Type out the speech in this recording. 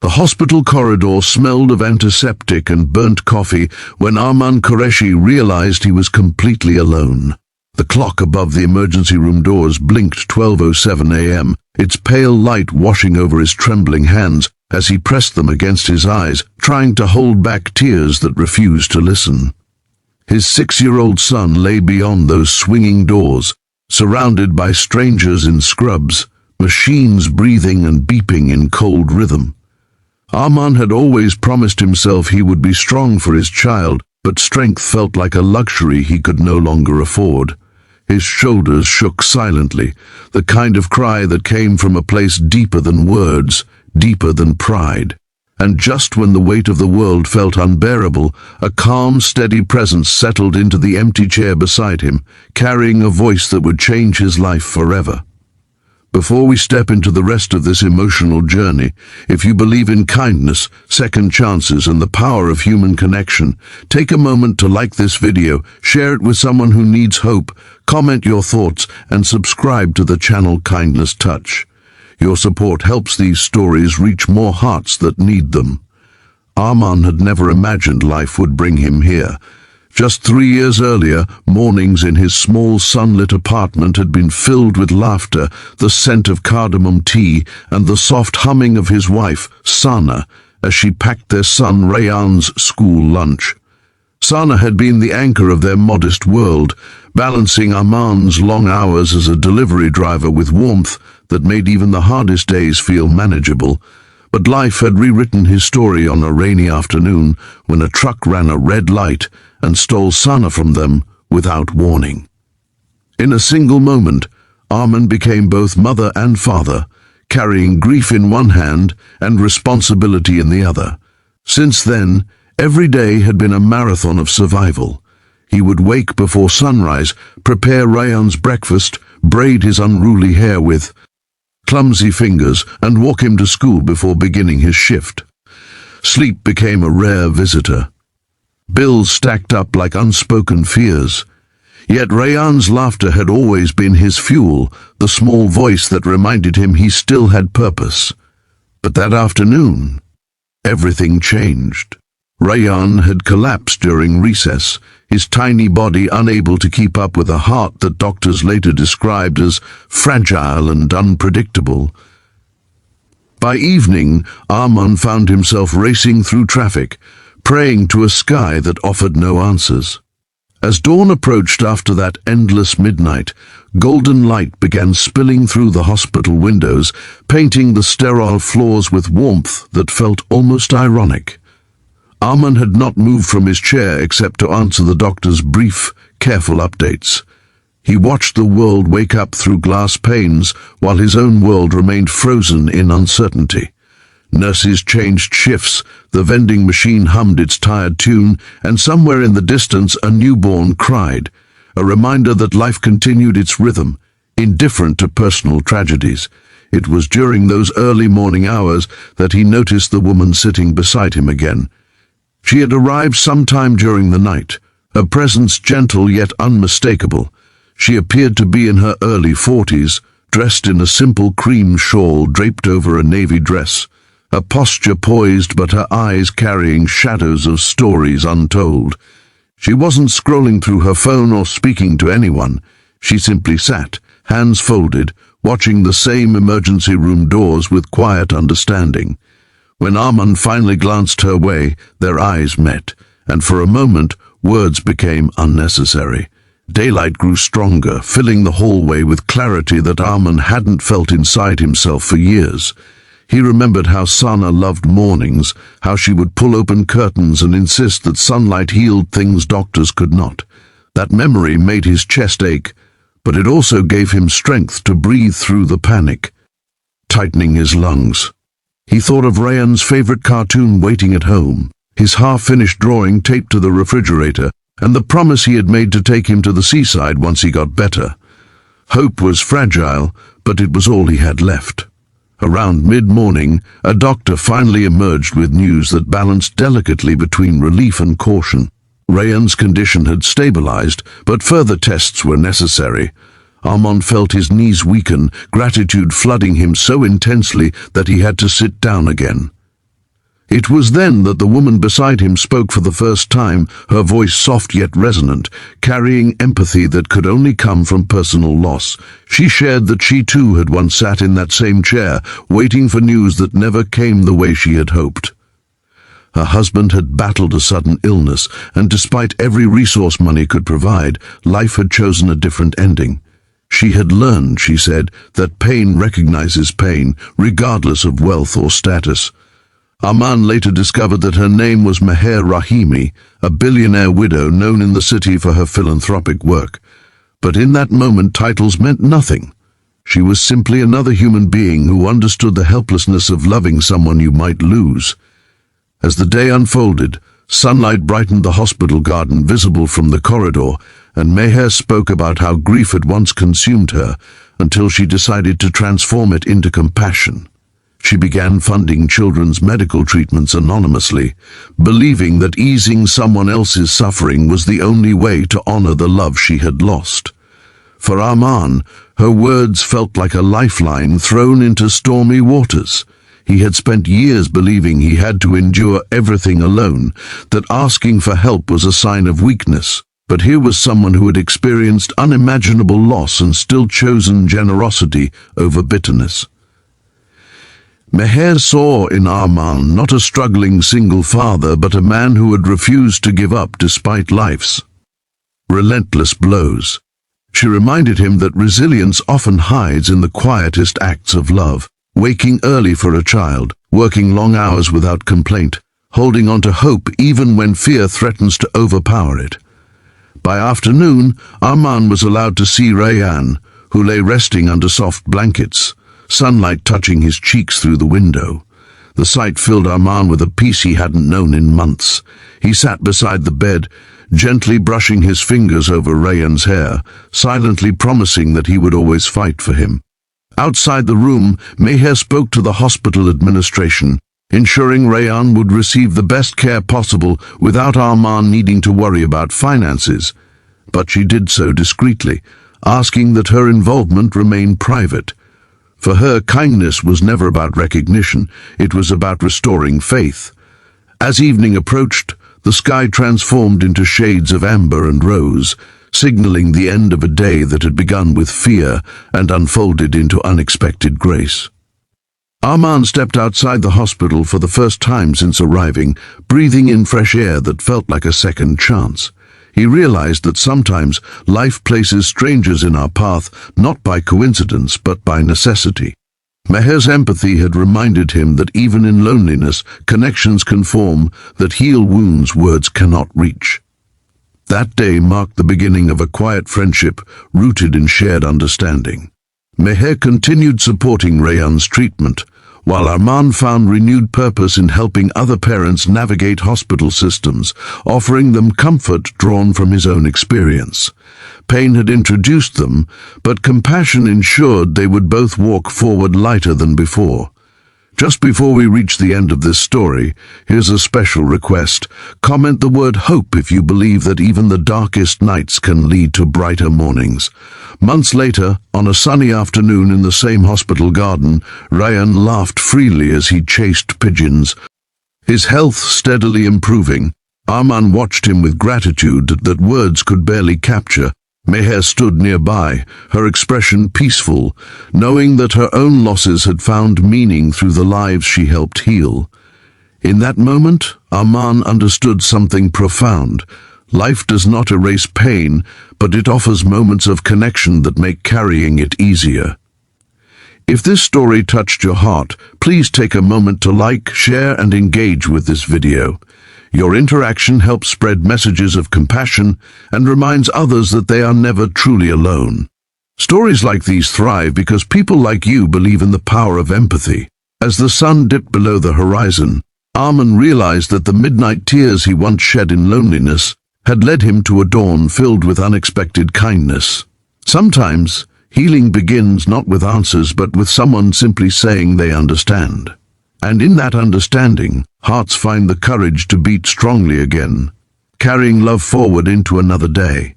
The hospital corridor smelled of antiseptic and burnt coffee when Arman Qureshi realized he was completely alone. The clock above the emergency room doors blinked 12:07 a.m., its pale light washing over his trembling hands as he pressed them against his eyes, trying to hold back tears that refused to listen. His 6-year-old son lay beyond those swinging doors, surrounded by strangers in scrubs, machines breathing and beeping in cold rhythm. Arman had always promised himself he would be strong for his child, but strength felt like a luxury he could no longer afford. His shoulders shook silently, the kind of cry that came from a place deeper than words, deeper than pride. And just when the weight of the world felt unbearable, a calm, steady presence settled into the empty chair beside him, carrying a voice that would change his life forever. Before we step into the rest of this emotional journey, if you believe in kindness, second chances, and the power of human connection, take a moment to like this video, share it with someone who needs hope, comment your thoughts, and subscribe to the channel Kindness Touch. Your support helps these stories reach more hearts that need them. Arman had never imagined life would bring him here. Just 3 years earlier, mornings in his small sunlit apartment had been filled with laughter, the scent of cardamom tea, and the soft humming of his wife, Sana, as she packed their son Rayan's school lunch. Sana had been the anchor of their modest world, balancing Arman's long hours as a delivery driver with warmth that made even the hardest days feel manageable. But life had rewritten his story on a rainy afternoon when a truck ran a red light and stole Sana from them without warning. In a single moment, Arman became both mother and father, carrying grief in one hand and responsibility in the other. Since then, every day had been a marathon of survival. He would wake before sunrise, prepare Rayan's breakfast, braid his unruly hair with clumsy fingers, and walk him to school before beginning his shift. Sleep became a rare visitor. Bills stacked up like unspoken fears. Yet Rayan's laughter had always been his fuel, the small voice that reminded him he still had purpose. But that afternoon, everything changed. Rayan had collapsed during recess, his tiny body unable to keep up with a heart that doctors later described as fragile and unpredictable. By evening, Arman found himself racing through traffic, praying to a sky that offered no answers. As dawn approached after that endless midnight, golden light began spilling through the hospital windows, painting the sterile floors with warmth that felt almost ironic. Arman had not moved from his chair except to answer the doctor's brief, careful updates. He watched the world wake up through glass panes while his own world remained frozen in uncertainty. Nurses changed shifts, the vending machine hummed its tired tune, and somewhere in the distance a newborn cried, a reminder that life continued its rhythm, indifferent to personal tragedies. It was during those early morning hours that he noticed the woman sitting beside him again. She had arrived sometime during the night, her presence gentle yet unmistakable. She appeared to be in her early 40s, dressed in a simple cream shawl draped over a navy dress, her posture poised but her eyes carrying shadows of stories untold. She wasn't scrolling through her phone or speaking to anyone. She simply sat, hands folded, watching the same emergency room doors with quiet understanding. When Arman finally glanced her way, their eyes met, and for a moment, words became unnecessary. Daylight grew stronger, filling the hallway with clarity that Arman hadn't felt inside himself for years. He remembered how Sana loved mornings, how she would pull open curtains and insist that sunlight healed things doctors could not. That memory made his chest ache, but it also gave him strength to breathe through the panic, tightening his lungs. He thought of Rayan's favorite cartoon waiting at home, his half-finished drawing taped to the refrigerator, and the promise he had made to take him to the seaside once he got better. Hope was fragile, but it was all he had left. Around mid-morning, a doctor finally emerged with news that balanced delicately between relief and caution. Rayan's condition had stabilized, but further tests were necessary. Arman felt his knees weaken, gratitude flooding him so intensely that he had to sit down again. It was then that the woman beside him spoke for the first time, her voice soft yet resonant, carrying empathy that could only come from personal loss. She shared that she too had once sat in that same chair, waiting for news that never came the way she had hoped. Her husband had battled a sudden illness, and despite every resource money could provide, life had chosen a different ending. She had learned, she said, that pain recognizes pain, regardless of wealth or status. Arman later discovered that her name was Meher Rahimi, a billionaire widow known in the city for her philanthropic work. But in that moment, titles meant nothing. She was simply another human being who understood the helplessness of loving someone you might lose. As the day unfolded, sunlight brightened the hospital garden visible from the corridor, and Meher spoke about how grief had once consumed her until she decided to transform it into compassion. She began funding children's medical treatments anonymously, believing that easing someone else's suffering was the only way to honor the love she had lost. For Arman, her words felt like a lifeline thrown into stormy waters. He had spent years believing he had to endure everything alone, that asking for help was a sign of weakness. But here was someone who had experienced unimaginable loss and still chosen generosity over bitterness. Meher saw in Arman not a struggling single father, but a man who had refused to give up despite life's relentless blows. She reminded him that resilience often hides in the quietest acts of love, waking early for a child, working long hours without complaint, holding on to hope even when fear threatens to overpower it. By afternoon, Arman was allowed to see Rayan, who lay resting under soft blankets, sunlight touching his cheeks through the window. The sight filled Arman with a peace he hadn't known in months. He sat beside the bed, gently brushing his fingers over Rayan's hair, silently promising that he would always fight for him. Outside the room, Meher spoke to the hospital administration, ensuring Rayan would receive the best care possible without Arman needing to worry about finances. But she did so discreetly, asking that her involvement remain private. For her, kindness was never about recognition, it was about restoring faith. As evening approached, the sky transformed into shades of amber and rose, signaling the end of a day that had begun with fear and unfolded into unexpected grace. Arman stepped outside the hospital for the first time since arriving, breathing in fresh air that felt like a second chance. He realized that sometimes life places strangers in our path not by coincidence but by necessity. Meher's empathy had reminded him that even in loneliness, connections can form that heal wounds words cannot reach. That day marked the beginning of a quiet friendship rooted in shared understanding. Meher continued supporting Rayan's treatment, while Arman found renewed purpose in helping other parents navigate hospital systems, offering them comfort drawn from his own experience. Pain had introduced them, but compassion ensured they would both walk forward lighter than before. Just before we reach the end of this story, here's a special request. Comment the word hope if you believe that even the darkest nights can lead to brighter mornings. Months later, on a sunny afternoon in the same hospital garden, Rayan laughed freely as he chased pigeons. His health steadily improving, Arman watched him with gratitude that words could barely capture. Meher stood nearby, her expression peaceful, knowing that her own losses had found meaning through the lives she helped heal. In that moment, Arman understood something profound. Life does not erase pain, but it offers moments of connection that make carrying it easier. If this story touched your heart, please take a moment to like, share, and engage with this video. Your interaction helps spread messages of compassion and reminds others that they are never truly alone. Stories like these thrive because people like you believe in the power of empathy. As the sun dipped below the horizon, Arman realized that the midnight tears he once shed in loneliness had led him to a dawn filled with unexpected kindness. Sometimes, healing begins not with answers but with someone simply saying they understand. And in that understanding, hearts find the courage to beat strongly again, carrying love forward into another day.